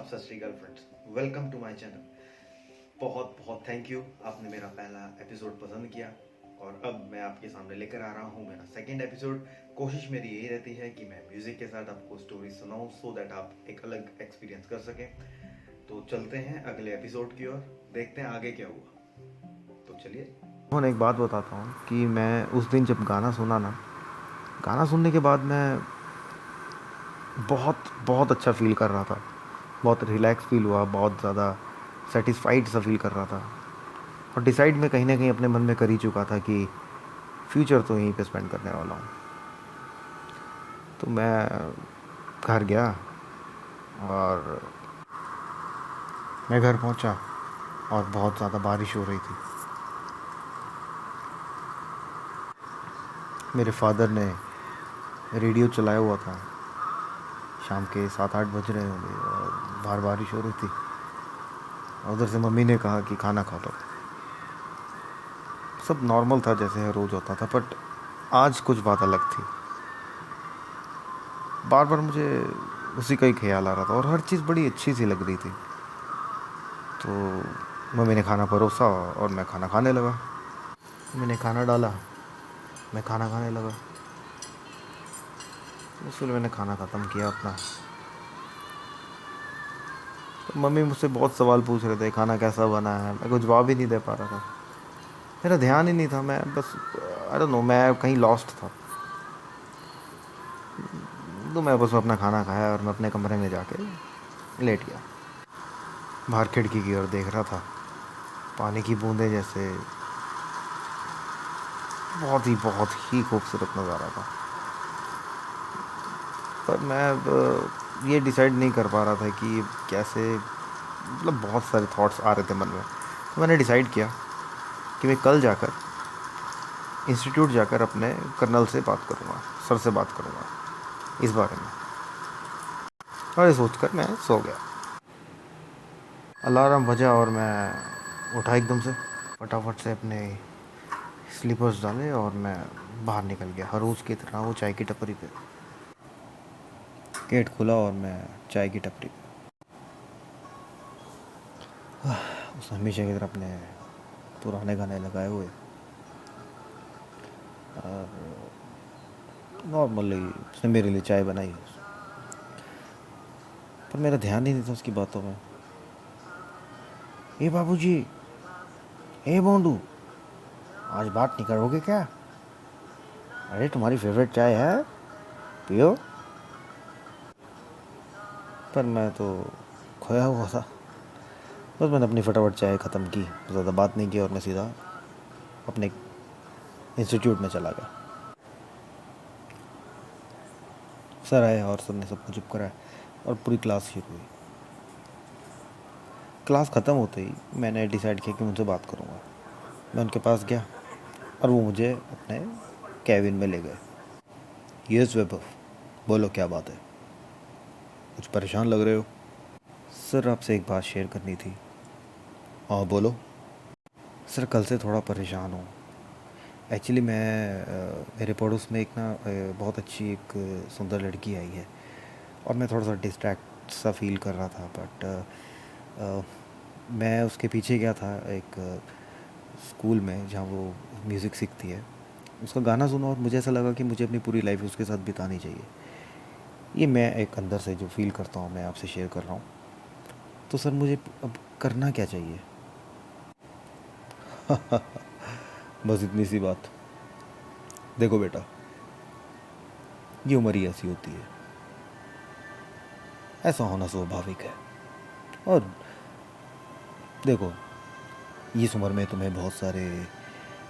सत श्रीकाल friends, welcome to my channel. बहुत बहुत थैंक यू, आपने मेरा पहला एपिसोड पसंद किया और अब मैं आपके सामने लेकर आ रहा हूँ मेरा सेकंड एपिसोड। कोशिश मेरी यही रहती है कि मैं म्यूज़िक के साथ आपको स्टोरी सुनाऊँ सो दैट आप एक अलग एक्सपीरियंस कर सकें। तो चलते हैं अगले एपिसोड की ओर, देखते हैं आगे क्या हुआ। तो चलिए, एक बात बताता हूँ कि मैं उस दिन जब गाना सुना ना, गाना सुनने के बाद मैं बहुत बहुत अच्छा फील कर रहा था। बहुत रिलैक्स फील हुआ, बहुत ज़्यादा सेटिस्फाइड सा फील कर रहा था। और डिसाइड मैं कहीं ना कहीं अपने मन में कर ही चुका था कि फ्यूचर तो यहीं पे स्पेंड करने वाला हूँ। तो मैं घर गया और मैं घर पहुँचा और बहुत ज़्यादा बारिश हो रही थी। मेरे फादर ने रेडियो चलाया हुआ था। शाम के 7-8 बज रहे होंगे और बाहर बारिश हो रही थी। उधर से मम्मी ने कहा कि खाना खा लो। सब नॉर्मल था जैसे हर रोज़ होता था, बट आज कुछ बात अलग थी। बार बार मुझे उसी का ही ख्याल आ रहा था और हर चीज़ बड़ी अच्छी सी लग रही थी। तो मम्मी ने खाना परोसा और मैं खाना खाने लगा। मैंने खाना डाला, मैं खाना खाने लगा। फिर मैंने खाना ख़त्म किया अपना। तो मम्मी मुझसे बहुत सवाल पूछ रहे थे, खाना कैसा बना है। मैं कुछ जवाब ही नहीं दे पा रहा था। मेरा ध्यान ही नहीं था, मैं बस आई डोंट नो, मैं कहीं लॉस्ट था। तो मैं बस अपना खाना खाया और मैं अपने कमरे में जाके लेट गया। बाहर खिड़की की ओर देख रहा था। पानी की बूंदें जैसे बहुत ही खूबसूरत नज़ारा था। पर मैं अब ये डिसाइड नहीं कर पा रहा था कि कैसे, मतलब बहुत सारे थॉट्स आ रहे थे मन में। तो मैंने डिसाइड किया कि मैं कल जाकर इंस्टीट्यूट जाकर अपने कर्नल से बात करूँगा, सर से बात करूँगा इस बारे में। और ये सोचकर मैं सो गया। अलार्म बजा और मैं उठा एकदम से, फटाफट से अपने स्लीपर्स डाले और मैं बाहर निकल गया हर रोज़ की तरह वो चाय की टपरी पे। गेट खुला और मैं चाय की टपरी पे उस हमेशा की तरह अपने पुराने गाने लगाए हुए और नॉर्मली उसने मेरे लिए चाय बनाई। पर मेरा ध्यान ही नहीं था उसकी बातों में। ए बाबूजी, ए बोंडू, आज बात नहीं करोगे क्या? अरे तुम्हारी फेवरेट चाय है, पियो। पर मैं तो खोया हुआ था। बस मैंने अपनी फटाफट चाय ख़त्म की, ज़्यादा बात नहीं की और मैं सीधा अपने इंस्टीट्यूट में चला गया। सर आए और सर ने सबको चुप कराया और पूरी क्लास शुरू हुई। क्लास ख़त्म होते ही मैंने डिसाइड किया कि मुझसे बात करूँगा। मैं उनके पास गया और वो मुझे अपने कैबिन में ले गए। यस वैभव, बोलो क्या बात है, कुछ परेशान लग रहे हो? सर आपसे एक बात शेयर करनी थी। हाँ बोलो। सर कल से थोड़ा परेशान हूँ। एक्चुअली मेरे पड़ोस में एक ना बहुत अच्छी एक सुंदर लड़की आई है और मैं थोड़ा सा डिस्ट्रैक्ट सा फील कर रहा था। बट मैं उसके पीछे गया था एक स्कूल में जहाँ वो म्यूज़िक सीखती है। उसका गाना सुना और मुझे ऐसा लगा कि मुझे अपनी पूरी लाइफ उसके साथ बितानी चाहिए। ये मैं एक अंदर से जो फील करता हूँ मैं आपसे शेयर कर रहा हूँ। तो सर मुझे अब करना क्या चाहिए? बस इतनी सी बात। देखो बेटा, ये उम्र ही ऐसी होती है, ऐसा होना स्वाभाविक है। और देखो, इस उम्र में तुम्हें बहुत सारे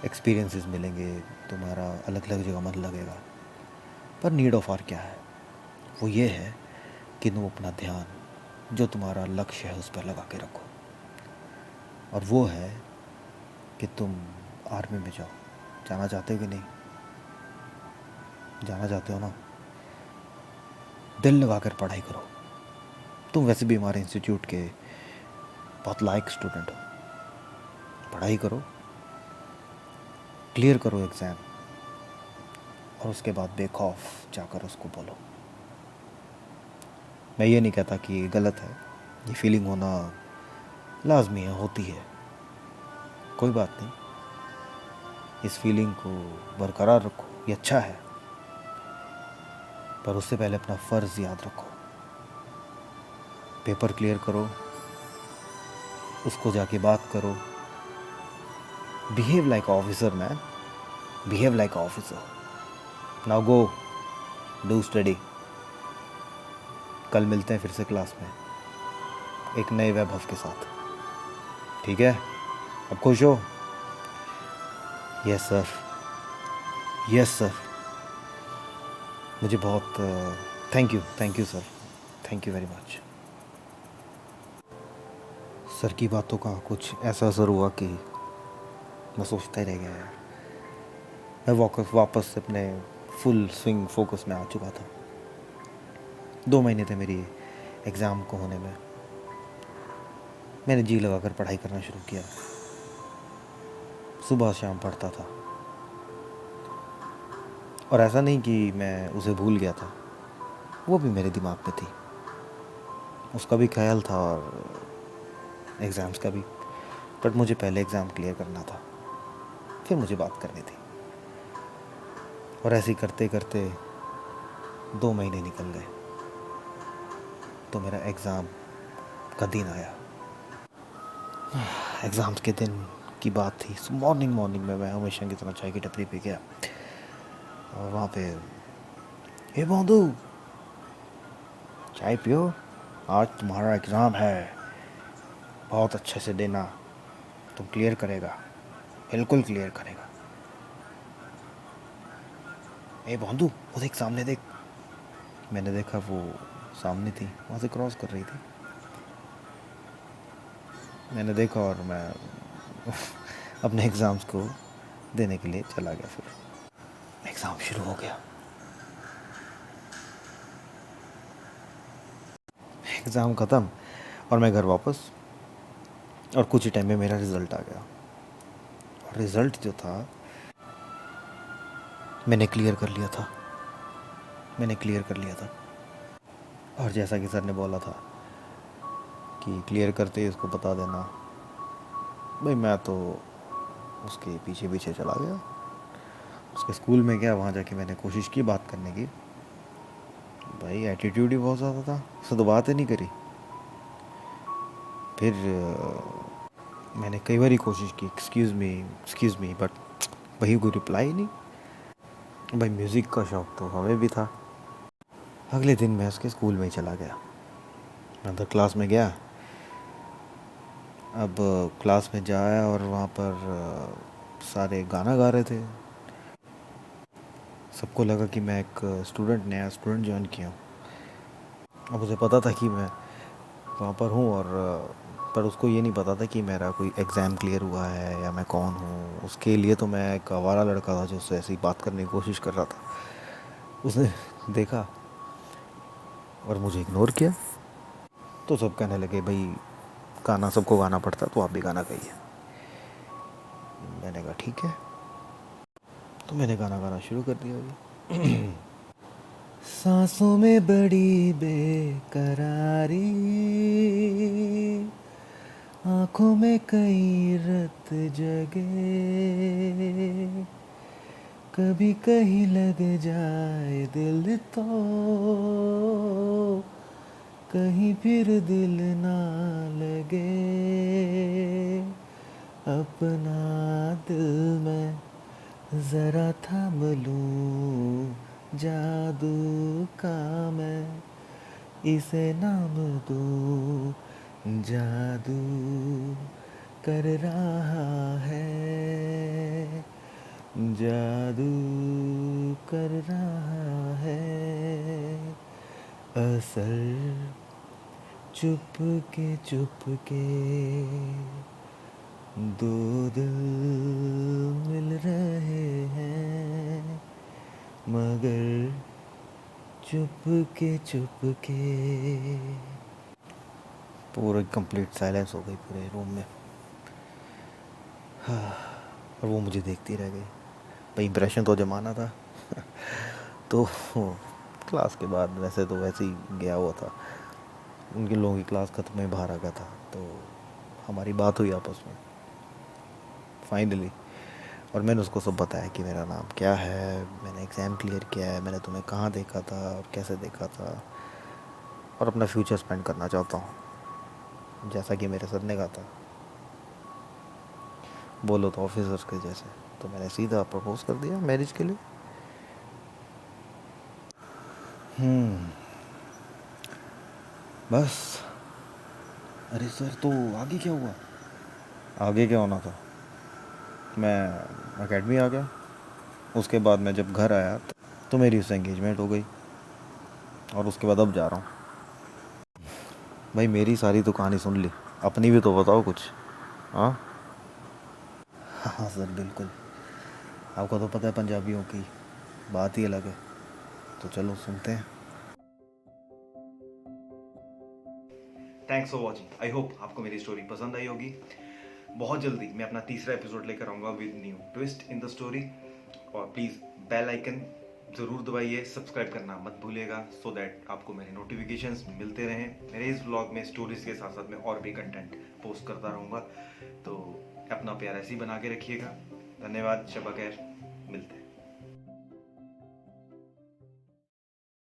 एक्सपीरियंसेस मिलेंगे, तुम्हारा अलग अलग जगह मन लगेगा। पर नीड ऑफ आर क्या है? वो ये है कि तुम अपना ध्यान, जो तुम्हारा लक्ष्य है, उस पर लगा के रखो। और वो है कि तुम आर्मी में जाओ। जाना चाहते हो कि नहीं? जाना चाहते हो ना? दिल लगा कर पढ़ाई करो। तुम वैसे भी हमारे इंस्टीट्यूट के बहुत लायक स्टूडेंट हो। पढ़ाई करो, क्लियर करो एग्ज़ाम और उसके बाद बेखौफ जाकर उसको बोलो। मैं ये नहीं कहता कि ये गलत है, ये फीलिंग होना लाजमी है, होती है, कोई बात नहीं। इस फीलिंग को बरकरार रखो, ये अच्छा है, पर उससे पहले अपना फ़र्ज़ याद रखो। पेपर क्लियर करो, उसको जाके बात करो। Behave like officer man, behave like officer. Now go do study. कल मिलते हैं फिर से क्लास में एक नए वैभव के साथ, ठीक है? अब खुश हो? Yes sir, yes sir. मुझे बहुत thank you sir, thank you very much. Sir की बातों का कुछ ऐसा असर हुआ कि मैं सोचता ही रह गया यार। मैं वापस से अपने फुल स्विंग फोकस में आ चुका था। 2 महीने थे मेरी एग्ज़ाम को होने में। मैंने जी लगाकर पढ़ाई करना शुरू किया, सुबह शाम पढ़ता था। और ऐसा नहीं कि मैं उसे भूल गया था, वो भी मेरे दिमाग में थी, उसका भी ख्याल था और एग्ज़ाम्स का भी। बट मुझे पहले एग्ज़ाम क्लियर करना था, फिर मुझे बात करनी थी। और ऐसे ही करते करते 2 महीने निकल गए, तो मेरा एग्ज़ाम का दिन आया। एग्ज़ाम्स के दिन की बात थी। मॉर्निंग में मैं हमेशा की तरह चाय की टपरी पे गया और वहाँ पे, हे बंधु चाय पियो, आज तुम्हारा एग्ज़ाम है, बहुत अच्छे से देना, तुम क्लियर करेगा, बिल्कुल क्लियर करेगा। ए बंधु वो देख सामने देख। मैंने देखा वो सामने थी, वहाँ से क्रॉस कर रही थी। मैंने देखा और मैं अपने एग्ज़ाम्स को देने के लिए चला गया। फिर एग्ज़ाम शुरू हो गया। एग्ज़ाम ख़त्म और मैं घर वापस, और कुछ ही टाइम में मेरा रिज़ल्ट आ गया। और रिज़ल्ट जो था, मैंने क्लियर कर लिया था, मैंने क्लियर कर लिया था। और जैसा कि सर ने बोला था कि क्लियर करते ही उसको बता देना, भाई मैं तो उसके पीछे पीछे चला गया। उसके स्कूल में गया, वहाँ जाके मैंने कोशिश की बात करने की। भाई एटीट्यूड ही बहुत ज़्यादा था, उससे तो बात ही नहीं करी। फिर मैंने कई बार ही कोशिश की, एक्सक्यूज़ मी, बट वही कोई रिप्लाई नहीं। भाई म्यूज़िक का शौक़ तो हमें भी था। अगले दिन मैं उसके स्कूल में ही चला गया, अंदर क्लास में गया। अब क्लास में जाया और वहाँ पर सारे गाना गा रहे थे। सबको लगा कि मैं एक नया स्टूडेंट ज्वाइन किया हूँ। अब उसे पता था कि मैं वहाँ पर हूँ, और पर उसको ये नहीं पता था कि मेरा कोई एग्ज़ाम क्लियर हुआ है या मैं कौन हूँ। उसके लिए तो मैं एक आवारा लड़का था जो उससे ऐसी बात करने की कोशिश कर रहा था। उसने देखा और मुझे इग्नोर किया। तो सब कहने लगे, भाई गाना सबको गाना पड़ता, तो आप भी गाना गाइए। मैंने कहा ठीक है, तो मैंने गाना गाना शुरू कर दिया अभी। सांसों में बड़ी बेकरारी, आँखों में कई रत जगे, कभी कहीं लग जाए दिल तो कहीं फिर दिल ना लगे। अपना दिल में ज़रा थाम लूँ, जादू का मैं इसे नाम दूँ, जादू कर रहा है, जादू कर रहा है। असल चुप के दो दिल मिल रहे हैं, मगर चुप के। पूरा कंप्लीट साइलेंस हो गई पूरे रूम में। हाँ, और वो मुझे देखती रह गई। भाई इम्प्रेशन तो जमाना था। तो क्लास के बाद वैसे ही गया हुआ था। उनके लोगों की क्लास ख़त्म में बाहर आ गया था, तो हमारी बात हुई आपस में फाइनली। और मैंने उसको सब बताया कि मेरा नाम क्या है, मैंने एग्ज़ाम क्लियर किया है, मैंने तुम्हें कहाँ देखा था और कैसे देखा था, और अपना फ्यूचर स्पेंड करना चाहता हूँ जैसा कि मेरे सर ने कहा था, बोलो तो ऑफिसर्स के जैसे। तो मैंने सीधा प्रपोज कर दिया मैरिज के लिए। बस। अरे सर, तो आगे क्या हुआ? आगे क्या होना था, मैं एकेडमी आ गया। उसके बाद मैं जब घर आया तो मेरी उससे एंगेजमेंट हो गई, और उसके बाद अब जा रहा हूँ। भाई मेरी सारी तो कहानी सुन ली, अपनी भी तो बताओ कुछ। हाँ हाँ सर, बिल्कुल। आपको तो पता है पंजाबियों की बात ही अलग है, तो चलो सुनते हैं। Thanks for watching. I hope आपको मेरी स्टोरी पसंद आई होगी। बहुत जल्दी मैं अपना तीसरा एपिसोड लेकर आऊँगा with new twist in the story. और प्लीज़ बेल आइकन ज़रूर दबाइए, सब्सक्राइब करना मत भूलिएगा, सो दैट आपको मेरे नोटिफिकेशंस मिलते रहें। मेरे इस व्लॉग में स्टोरीज़ के साथ साथ मैं और भी कंटेंट पोस्ट करता रहूँगा। तो अपना प्यार ऐसे ही बना के रखिएगा। धन्यवाद, शब खैर, मिलते हैं।